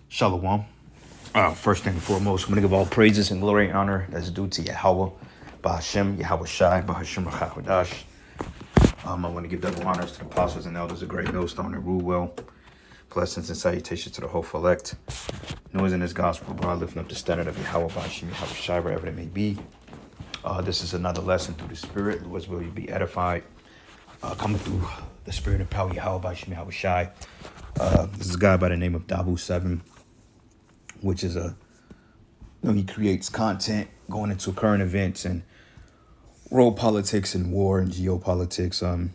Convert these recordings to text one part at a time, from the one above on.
Shalom. First thing and foremost, I'm going to give all praises and glory and honor that's due to Yahweh, Bahashem, Yahweh Shai, Bahashem Rachawadash. I want to give double honors to the apostles and elders of Great Millstone and rule well. Blessings and salutations to the whole elect. Noise in this gospel, God, lifting up the standard of Yahweh, Bahashem, Yahweh Shai, wherever it may be. This is another lesson through the Spirit. Lord's will you be edified. Coming through the Spirit and power, Yahweh, Bahashem, Yahweh Shai. This is a guy by the name of Dabu 7. Which is he creates content going into current events and world politics and war and geopolitics.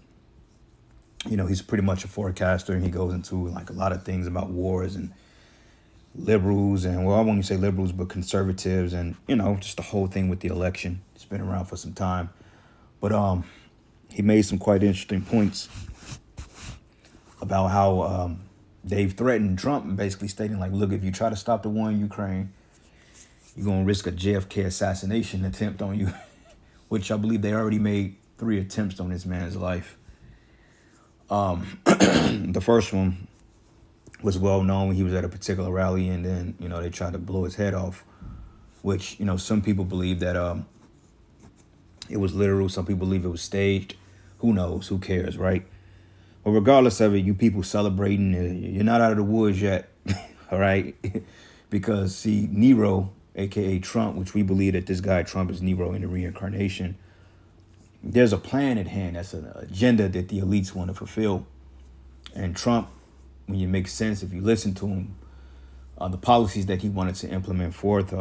He's pretty much a forecaster, and he goes into like a lot of things about wars and liberals and, well, I won't even say liberals, but conservatives and, just the whole thing with the election. It's been around for some time. But he made some quite interesting points about how they've threatened Trump, basically stating like, look, if you try to stop the war in Ukraine, you're going to risk a JFK assassination attempt on you, which I believe they already made 3 attempts on this man's life. The first one was well known. He was at a particular rally, and then, they tried to blow his head off, which, some people believe that it was literal. Some people believe it was staged. Who knows? Who cares, right? But regardless of it, you people celebrating, you're not out of the woods yet, all right? Because, see, Nero, a.k.a. Trump, which we believe that this guy Trump is Nero in the reincarnation, there's a plan at hand. That's an agenda that the elites want to fulfill. And Trump, when you make sense, if you listen to him, the policies that he wanted to implement forth,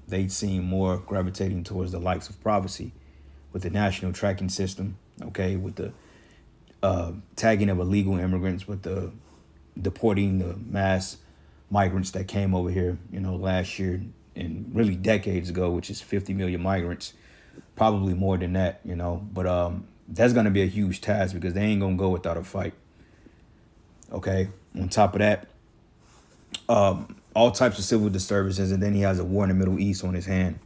they seem more gravitating towards the likes of prophecy with the national tracking system, okay, with the tagging of illegal immigrants, with the deporting the mass migrants that came over here, last year and really decades ago, which is 50 million migrants, probably more than that, But that's going to be a huge task because they ain't going to go without a fight. Okay. On top of that, all types of civil disturbances, and then he has a war in the Middle East on his hand.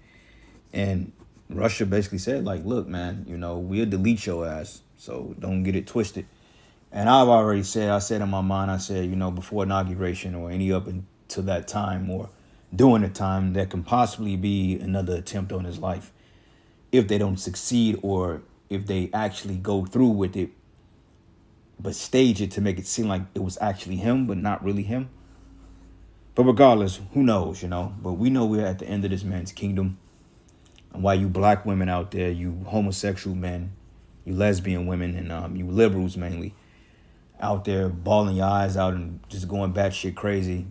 And Russia basically said, like, look, man, we'll delete your ass. So don't get it twisted. And I've already said, I said in my mind, I said, before inauguration or any up until that time or during the time, there can possibly be another attempt on his life if they don't succeed or if they actually go through with it, but stage it to make it seem like it was actually him, but not really him. But regardless, who knows, But we know we're at the end of this man's kingdom. And why you black women out there, you homosexual men, you lesbian women, and you liberals mainly, out there bawling your eyes out and just going batshit crazy.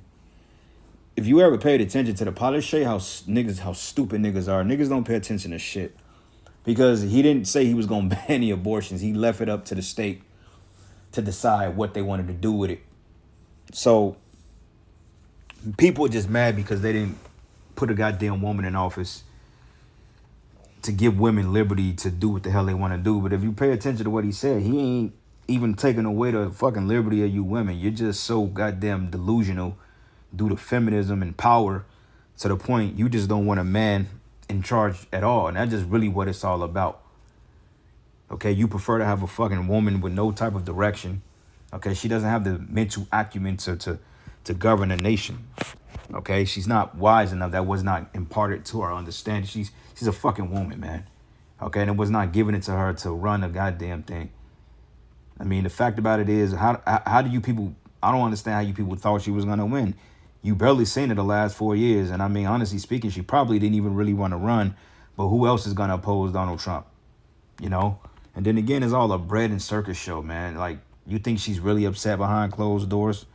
If you ever paid attention to the politics, show you how stupid niggas are. Niggas don't pay attention to shit. Because he didn't say he was going to ban any abortions. He left it up to the state to decide what they wanted to do with it. So people are just mad because they didn't put a goddamn woman in office to give women liberty to do what the hell they want to do. But if you pay attention to what he said, he ain't even taking away the fucking liberty of you women. You're just so goddamn delusional due to feminism and power to the point you just don't want a man in charge at all. And that's just really what it's all about. Okay, you prefer to have a fucking woman with no type of direction. Okay, she doesn't have the mental acumen to govern a nation. Okay, she's not wise enough. That was not imparted to her understanding. She's a fucking woman, man. Okay, and it was not given it to her to run a goddamn thing. I mean, the fact about it is, how do you people? I don't understand how you people thought she was gonna win. You barely seen her the last 4 years, and I mean, honestly speaking, she probably didn't even really want to run. But who else is gonna oppose Donald Trump? And then again, it's all a bread and circus show, man. Like, you think she's really upset behind closed doors?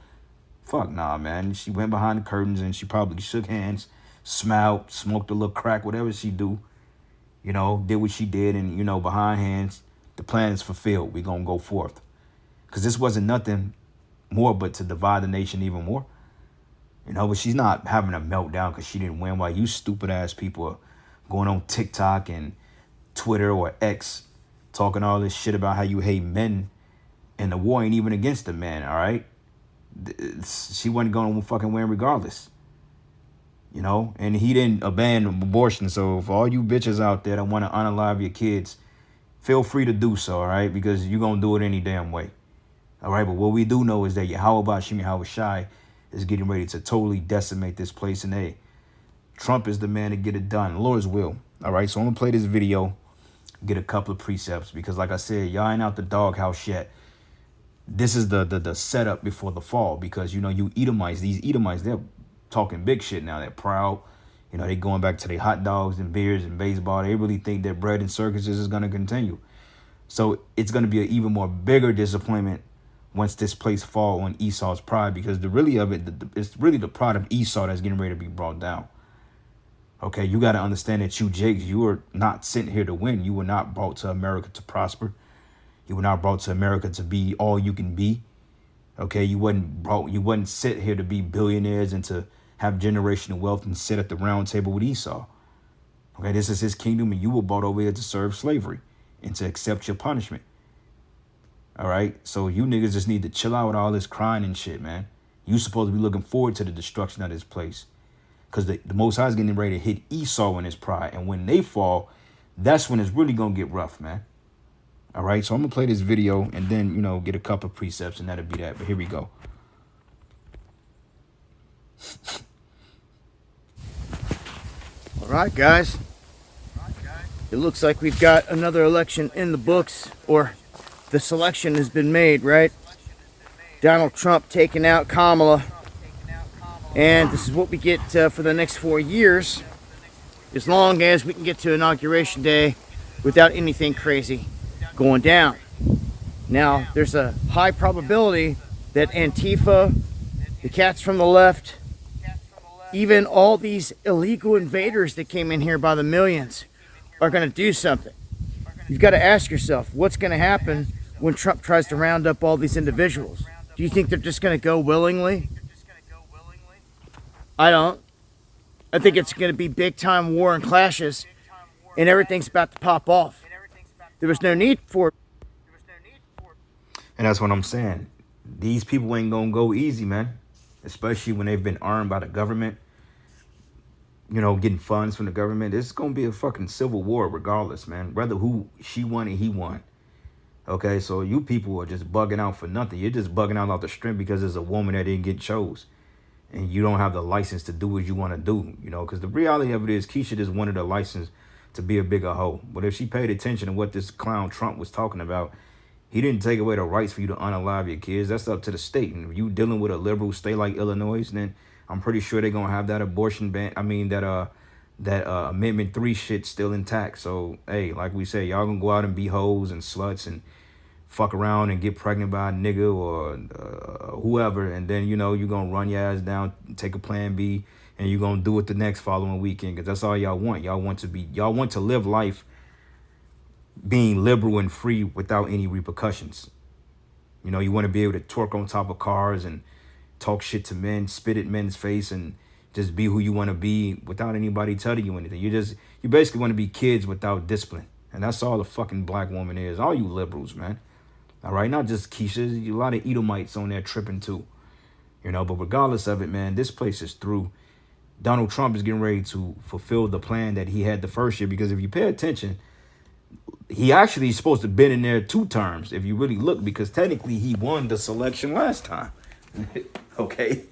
Fuck nah, man. She went behind the curtains and she probably shook hands, smiled, smoked a little crack, whatever she do. Did what she did, and, behind hands, the plan is fulfilled. We're going to go forth. Because this wasn't nothing more but to divide the nation even more. But she's not having a meltdown because she didn't win, while you stupid ass people are going on TikTok and Twitter or X talking all this shit about how you hate men, and the war ain't even against the men, all right? She wasn't going to fucking win regardless. And he didn't abandon abortion. So for all you bitches out there that want to unalive your kids, feel free to do so, all right? Because you're going to do it any damn way. All right, but what we do know is that Yahweh Bashim Yahweh Shai is getting ready to totally decimate this place. And hey, Trump is the man to get it done. Lord's will. All right, so I'm gonna play this video, get a couple of precepts, because like I said, y'all ain't out the doghouse yet. This is the setup before the fall, because you know, you Edomites, these Edomites, they're talking big shit now. They're proud. You know, they going back to their hot dogs and beers and baseball. They really think that bread and circuses is gonna continue. So it's gonna be an even more bigger disappointment once this place fall on Esau's pride, because it's really the pride of Esau that's getting ready to be brought down. Okay, you got to understand that you, Jakes, you were not sent here to win. You were not brought to America to prosper. You were not brought to America to be all you can be. Okay, you wasn't sent here to be billionaires and to have generational wealth and sit at the round table with Esau. Okay, this is his kingdom, and you were brought over here to serve slavery and to accept your punishment. All right, so you niggas just need to chill out with all this crying and shit, man. You supposed to be looking forward to the destruction of this place, because the Most High is getting ready to hit Esau in his pride. And when they fall, that's when it's really going to get rough, man. All right, so I'm going to play this video and then, you know, get a couple of precepts, and that'll be that. But here we go. All right, guys. It looks like we've got another election in the books, or the selection has been made, right? Donald Trump taking out Kamala. And this is what we get for the next 4 years, as long as we can get to Inauguration Day without anything crazy going down. Now, there's a high probability that Antifa, the cats from the left, even all these illegal invaders that came in here by the millions are going to do something. You've got to ask yourself, what's going to happen when Trump tries to round up all these individuals? Do you think they're just going to go willingly? I don't. I think it's going to be big time war and clashes, and everything's about to pop off. There was no need for it. And that's what I'm saying. These people ain't going to go easy, man. Especially when they've been armed by the government. You know, getting funds from the government. It's going to be a fucking civil war regardless, man. Whether she won or he won. Okay, so you people are just bugging out for nothing. You're just bugging out the strength because there's a woman that didn't get chose. And you don't have the license to do what you want to do, you know, because the reality of it is Keisha just wanted a license to be a bigger hoe. But if she paid attention to what this clown Trump was talking about, he didn't take away the rights for you to unalive your kids. That's up to the state. And if you dealing with a liberal state like Illinois, then I'm pretty sure they're going to have that abortion ban. I mean, that Amendment 3 shit still intact. So, hey, like we said, y'all going to go out and be hoes and sluts and fuck around and get pregnant by a nigga or whoever, and then, you know, you're going to run your ass down, take a plan B, and you're going to do it the next following weekend, because that's all y'all want. Y'all want to live life being liberal and free without any repercussions. You know, you want to be able to twerk on top of cars and talk shit to men, spit at men's face, and just be who you want to be without anybody telling you anything. You basically want to be kids without discipline. And that's all the fucking black woman is. All you liberals, man. All right, not just Keisha. A lot of Edomites on there tripping too. You know, but regardless of it, man, this place is through. Donald Trump is getting ready to fulfill the plan that he had the first year, because if you pay attention, he actually is supposed to have been in there 2 terms, if you really look, because technically he won the selection last time. Okay,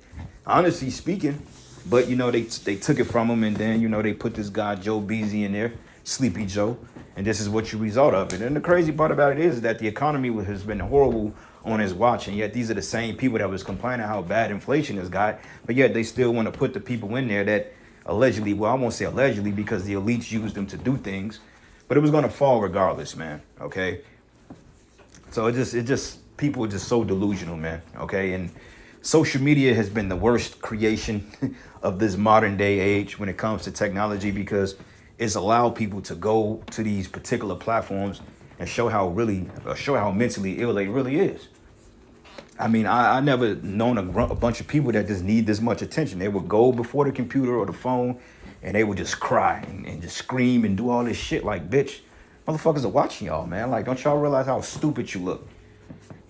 honestly speaking. But, you know, they took it from him, and then, you know, they put this guy Joe Beasy in there, Sleepy Joe. And this is what you result of it. And the crazy part about it is that the economy has been horrible on his watch. And yet these are the same people that was complaining how bad inflation has got. But yet they still want to put the people in there that allegedly, well, I won't say allegedly, because the elites used them to do things. But it was going to fall regardless, man. Okay. So people are just so delusional, man. Okay. And social media has been the worst creation of this modern day age when it comes to technology, because it's allowed people to go to these particular platforms and show how mentally ill they really is. I mean, I never known a bunch of people that just need this much attention. They would go before the computer or the phone and they would just cry and just scream and do all this shit like, bitch, motherfuckers are watching y'all, man. Like, don't y'all realize how stupid you look?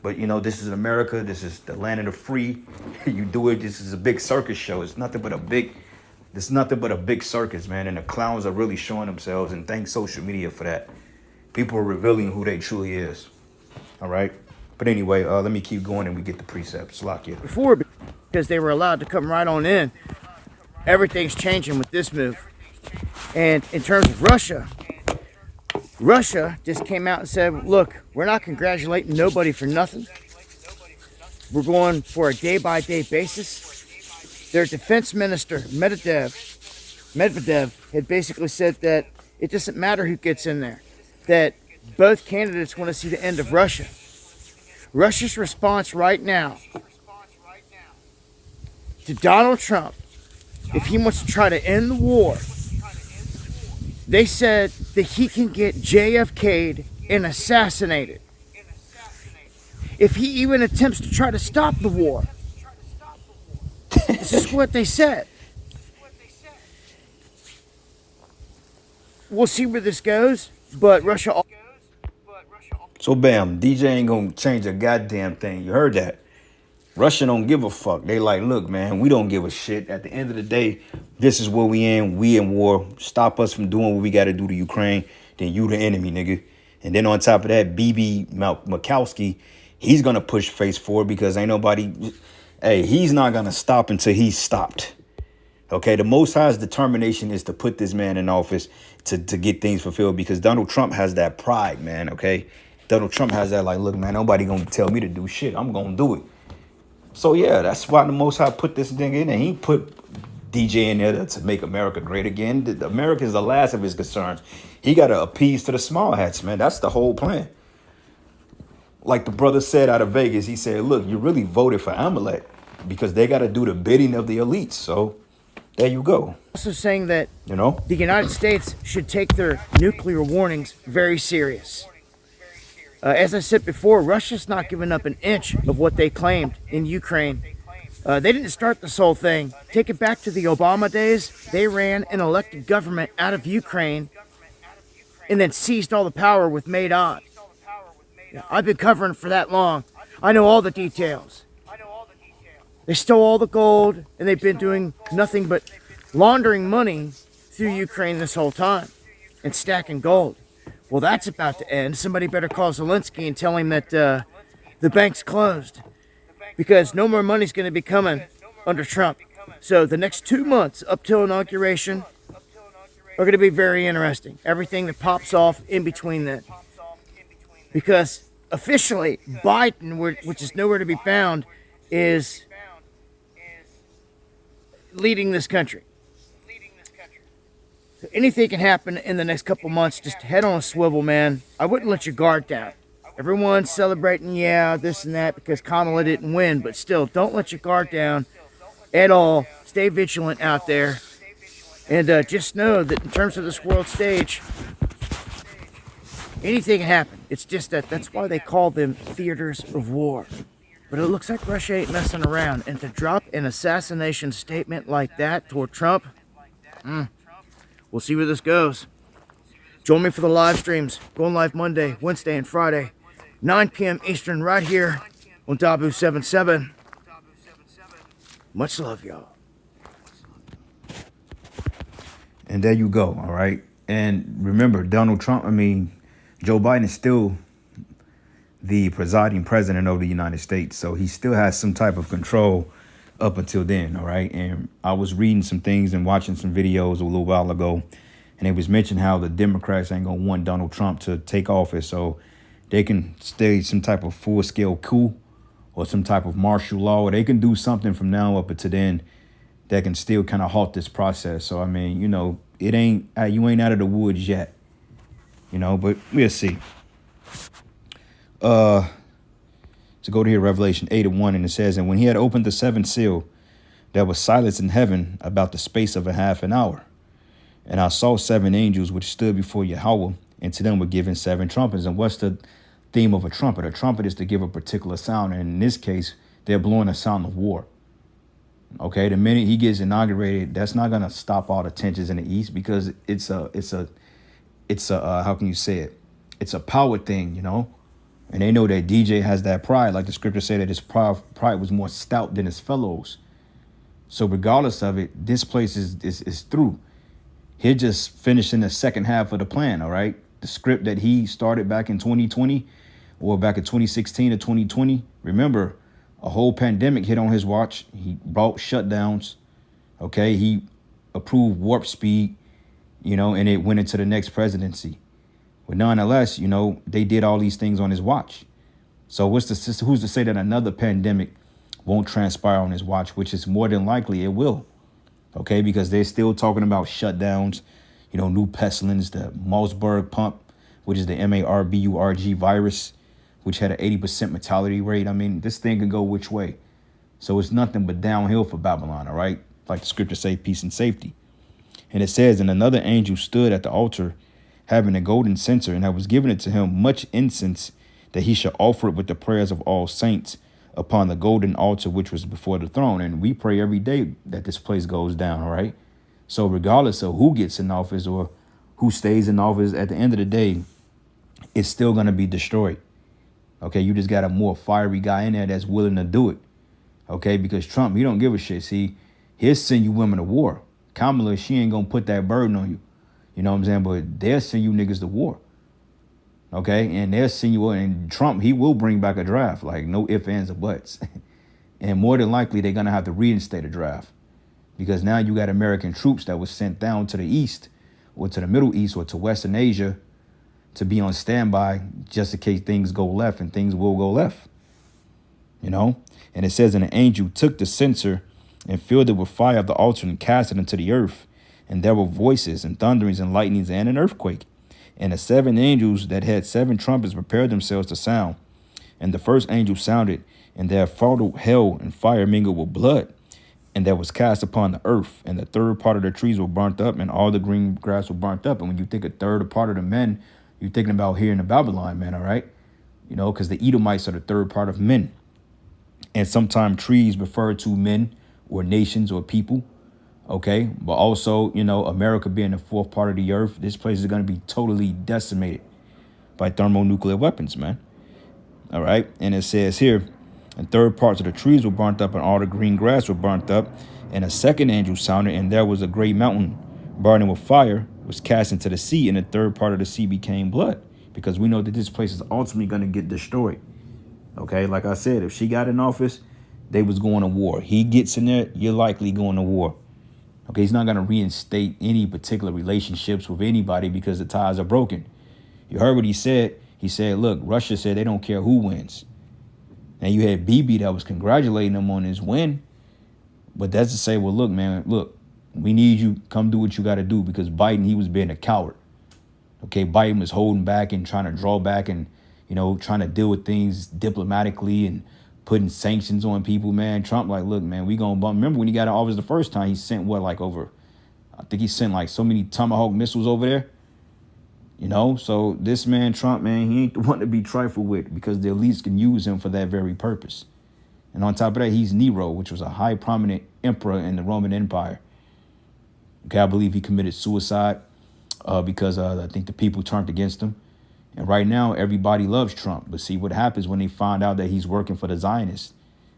But, you know, this is America. This is the land of the free. You do it. This is a big circus show. It's nothing but a big circus, man. And the clowns are really showing themselves. And thank social media for that. People are revealing who they truly is. All right. But anyway, let me keep going and we get the precepts. Lock it. because they were allowed to come right on in. Everything's changing with this move. And in terms of Russia, Russia just came out and said, look, we're not congratulating nobody for nothing. We're going for a day-by-day basis. Their defense minister, Medvedev, had basically said that it doesn't matter who gets in there, that both candidates want to see the end of Russia. Russia's response right now to Donald Trump, if he wants to try to end the war, they said that he can get JFK'd and assassinated if he even attempts to try to stop the war. This is what they said. We'll see where this goes, but Russia... So bam, DJ ain't gonna change a goddamn thing. You heard that? Russia don't give a fuck. They like, look, man, we don't give a shit. At the end of the day, this is where we in. We in war. Stop us from doing what we got to do to Ukraine. Then you the enemy, nigga. And then on top of that, BB Mikowski, he's gonna push face forward because ain't nobody. Hey, he's not gonna stop until he's stopped. Okay, the Most High's determination is to put this man in office to get things fulfilled because Donald Trump has that pride, man. Okay, Donald Trump has that like, look, man, nobody gonna tell me to do shit. I'm gonna do it. So, yeah, that's why the Most High put this thing in. And he put DJ in there to make America great again. America is the last of his concerns. He got to appease to the small hats, man. That's the whole plan. Like the brother said out of Vegas, he said, look, you really voted for Amalek because they got to do the bidding of the elites. So there you go. Also saying that, the United States should take their nuclear warnings very serious. As I said before, Russia's not giving up an inch of what they claimed in Ukraine. They didn't start this whole thing. Take it back to the Obama days. They ran an elected government out of Ukraine and then seized all the power with Maidan. I've been covering for that long. I know all the details. They stole all the gold, and they've been doing nothing but laundering money through Ukraine this whole time and stacking gold. Well, that's about to end. Somebody better call Zelensky and tell him that the bank's closed because no more money's going to be coming under Trump. So the next 2 months up till inauguration are going to be very interesting. Everything that pops off in between then. Because officially, Biden, which is nowhere to be found, is leading this country. So anything can happen in the next couple months. Just head on a swivel, man. I wouldn't let your guard down. Everyone's celebrating, yeah, this and that, because Kamala didn't win. But still, don't let your guard down at all. Stay vigilant out there. And just know that in terms of this world stage, anything can happen. It's just that's why they call them theaters of war. But it looks like Russia ain't messing around. And to drop an assassination statement like that toward Trump, we'll see where this goes. Join me for the live streams. Going live Monday, Wednesday, and Friday. 9 p.m. Eastern right here on Dabu 77. Much love, y'all. And there you go, all right? And remember, Joe Biden is still the presiding president of the United States. So he still has some type of control up until then, all right? And I was reading some things and watching some videos a little while ago, and it was mentioned how the Democrats ain't going to want Donald Trump to take office so they can stage some type of full-scale coup or some type of martial law, or they can do something from now up until then that can still kind of halt this process. So, I mean, it ain't, you ain't out of the woods yet, but we'll see. To go to here, Revelation 8:1, and it says, and when he had opened the seventh seal, there was silence in heaven about the space of a half an hour. And I saw 7 angels which stood before Yahweh, and to them were given 7 trumpets. And what's the theme of a trumpet? A trumpet is to give a particular sound, and in this case, they're blowing a sound of war. Okay, the minute he gets inaugurated, that's not gonna stop all the tensions in the east because it's a how can you say it? It's a power thing, And they know that DJ has that pride, like the scripture said that his pride was more stout than his fellows. So regardless of it, this place is through. He's just finishing the second half of the plan, all right? The script that he started back in 2020 or back in 2016 to 2020. Remember, A whole pandemic hit on his watch. He brought shutdowns. Okay, he approved warp speed, and it went into the next presidency. But nonetheless, they did all these things on his watch. So who's to say that another pandemic won't transpire on his watch, which is more than likely it will. Okay, because they're still talking about shutdowns, new pestilence, the Malzburg pump, which is the Marburg virus, which had an 80% mortality rate. I mean, this thing can go which way. So it's nothing but downhill for Babylon, all right? Like the scriptures say, peace and safety. And it says, and another angel stood at the altar having a golden censer, and I was given it to him much incense, that he should offer it with the prayers of all saints upon the golden altar which was before the throne. And we pray every day that this place goes down, all right? So regardless of who gets in office or who stays in office, at the end of the day, it's still going to be destroyed. Okay, you just got a more fiery guy in there that's willing to do it. Okay, because Trump, he don't give a shit. See, he'll send you women to war. Kamala, she ain't going to put that burden on you. You know what I'm saying? But they'll send you niggas to war. Okay, and they'll send you, and Trump, he will bring back a draft, like no ifs, ands, or buts. And more than likely, they're going to have to reinstate a draft. Because now you got American troops that was sent down to the east or to the Middle East or to Western Asia to be on standby just in case things go left, and things will go left. And it says, and an angel took the censer and filled it with fire of the altar and cast it into the earth. And there were voices and thunderings and lightnings and an earthquake. And the 7 angels that had 7 trumpets prepared themselves to sound. And the first angel sounded, and there followed hell and fire mingled with blood. And that was cast upon the earth, and the third part of the trees were burnt up, and all the green grass were burnt up. And when you think a third part of the men, you're thinking about here in the Babylon, man, all right? Because the Edomites are the third part of men. And sometimes trees refer to men or nations or people, okay? But also, America being the fourth part of the earth, this place is going to be totally decimated by thermonuclear weapons, man. All right? And it says here, and third parts of the trees were burnt up, and all the green grass were burnt up. And a second angel sounded, and there was a great mountain burning with fire, was cast into the sea, and the third part of the sea became blood. Because we know that this place is ultimately going to get destroyed. Okay, like I said, if she got in office, they was going to war. He gets in there, you're likely going to war. Okay, he's not going to reinstate any particular relationships with anybody because the ties are broken. You heard what he said. He said, look, Russia said they don't care who wins. And you had Bibi that was congratulating him on his win. But that's to say, well, look, man, look, we need you. Come do what you got to do, because Biden, he was being a coward. Okay, Biden was holding back and trying to draw back and, trying to deal with things diplomatically and putting sanctions on people, man. Trump like, look, man, we going to bump. Remember when he got in office the first time, he sent I think he sent so many Tomahawk missiles over there. So this man, Trump, man, he ain't the one to be trifled with, because the elites can use him for that very purpose. And on top of that, he's Nero, which was a high prominent emperor in the Roman Empire. Okay, I believe he committed suicide because I think the people turned against him. And right now, everybody loves Trump. But see what happens when they find out that he's working for the Zionists.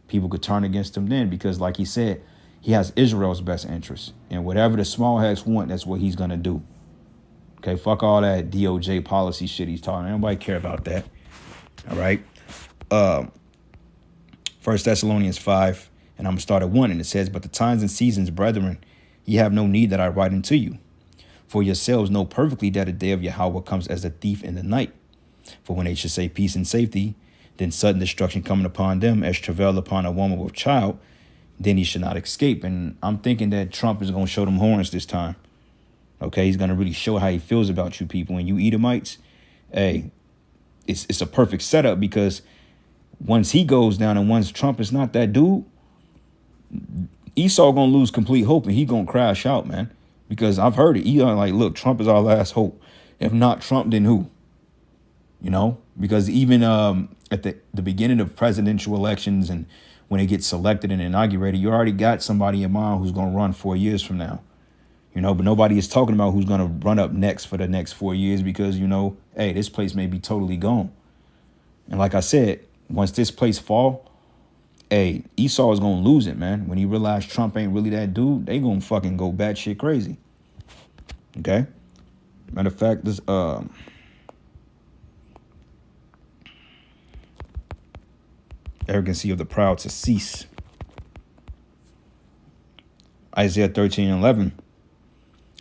People could turn against him then, because like he said, he has Israel's best interests. And whatever the small hats want, that's what he's going to do. Okay, fuck all that DOJ policy shit he's talking. Nobody care about that. All right. 1 Thessalonians 5, and I'm going to start at 1. And it says, but the times and seasons, brethren, ye have no need that I write unto you. For yourselves know perfectly that the day of Yahweh comes as a thief in the night. For when they should say peace and safety, then sudden destruction coming upon them as travail upon a woman with child, then he should not escape. And I'm thinking that Trump is going to show them horns this time. Okay, he's going to really show how he feels about you people. And you Edomites, hey, it's a perfect setup, because once he goes down and once Trump is not that dude, Esau going to lose complete hope and he going to crash out, man. Because I've heard it. Elon like, look, Trump is our last hope. If not Trump, then who? Because even at the beginning of presidential elections and when it gets selected and inaugurated, you already got somebody in mind who's going to run 4 years from now. But nobody is talking about who's going to run up next for the next 4 years, because, hey, this place may be totally gone. And like I said, once this place fall, hey, Esau is going to lose it, man. When he realize Trump ain't really that dude, they going to fucking go batshit crazy. Okay? Matter of fact, this, arrogancy of the proud to cease. Isaiah 13:11.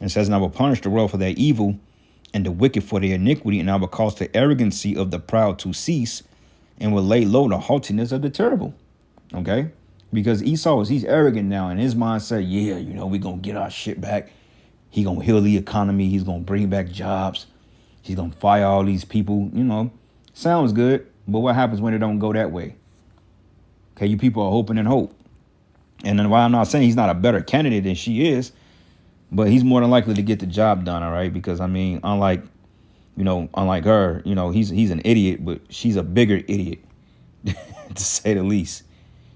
It says, and I will punish the world for their evil and the wicked for their iniquity, and I will cause the arrogancy of the proud to cease and will lay low the haughtiness of the terrible. Okay? Because Esau he's arrogant now. In his mind said, yeah, we're going to get our shit back. He going to heal the economy. He's going to bring back jobs. He's going to fire all these people. Sounds good. But what happens when it don't go that way? Okay, you people are hoping and hope. And then while I'm not saying he's not a better candidate than she is, but he's more than likely to get the job done, all right? Because, unlike her, he's an idiot, but she's a bigger idiot, to say the least.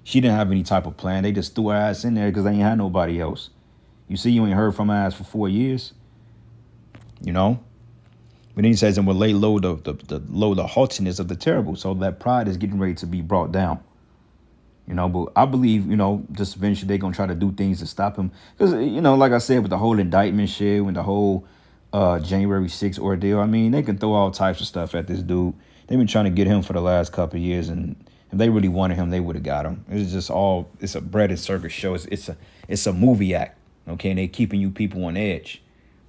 She didn't have any type of plan. They just threw her ass in there because they ain't had nobody else. You see, you ain't heard from her ass for 4 years, But then he says, and will lay low the haughtiness of the terrible. So that pride is getting ready to be brought down. But I believe, just eventually they're going to try to do things to stop him. Because, like I said, with the whole indictment shit, with the whole January 6th ordeal, they can throw all types of stuff at this dude. They've been trying to get him for the last couple of years. And if they really wanted him, they would have got him. It's a bread and circus show. It's a movie act. Okay. And they keeping you people on edge.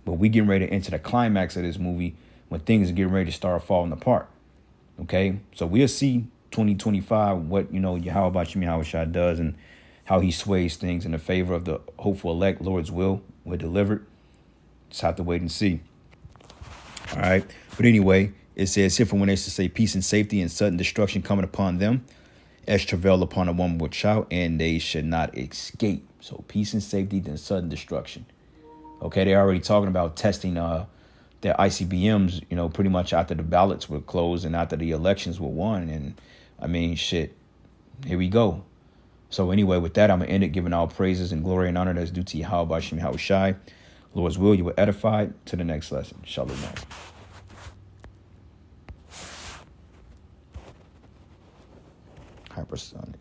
But we getting ready to enter the climax of this movie when things are getting ready to start falling apart. Okay. So we'll see 2025, what, how about Yahweh Shai does and how he sways things in the favor of the hopeful elect. Lord's will were delivered. Just have to wait and see. All right. But anyway, it says here, from when they should say peace and safety and sudden destruction coming upon them, as travail upon a woman with child, and they should not escape. So peace and safety, then sudden destruction. Okay. They're already talking about testing their ICBMs, pretty much after the ballots were closed and after the elections were won. And shit, here we go. So anyway, with that, I'm going to end it, giving all praises and glory and honor that's due to Yahweh Hashem Yahweh Shai. Lord's will, you were edified. To the next lesson. Shalom. Hypersonic.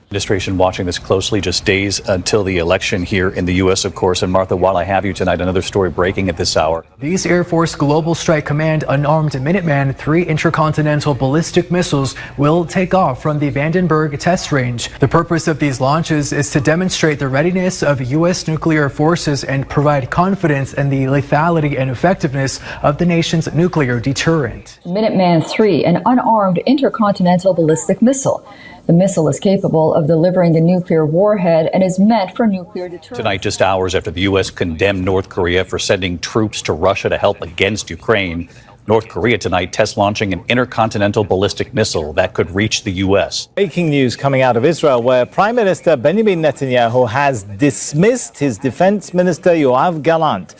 Administration watching this closely, just days until the election here in the U.S., of course. And Martha, while I have you tonight, another story breaking at this hour. These Air Force Global Strike Command unarmed Minuteman III intercontinental ballistic missiles will take off from the Vandenberg test range. The purpose of these launches is to demonstrate the readiness of U.S. nuclear forces and provide confidence in the lethality and effectiveness of the nation's nuclear deterrent. Minuteman III, an unarmed intercontinental ballistic missile. The missile is capable of delivering the nuclear warhead and is meant for nuclear deterrence. Tonight, just hours after the U.S. condemned North Korea for sending troops to Russia to help against Ukraine, North Korea tonight test launching an intercontinental ballistic missile that could reach the U.S. Breaking news coming out of Israel, where Prime Minister Benjamin Netanyahu has dismissed his defense minister Yoav Gallant.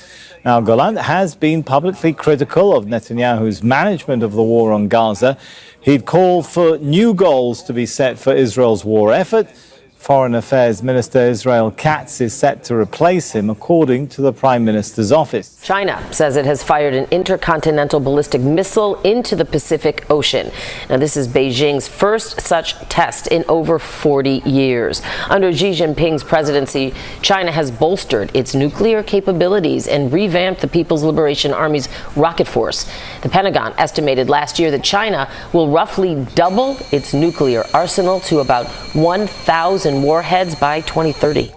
Now, Gallant has been publicly critical of Netanyahu's management of the war on Gaza. He'd called for new goals to be set for Israel's war effort. Foreign Affairs Minister Israel Katz is set to replace him, according to the Prime Minister's office. China says it has fired an intercontinental ballistic missile into the Pacific Ocean. Now, this is Beijing's first such test in over 40 years. Under Xi Jinping's presidency, China has bolstered its nuclear capabilities and revamped the People's Liberation Army's rocket force. The Pentagon estimated last year that China will roughly double its nuclear arsenal to about 1,000 warheads by 2030.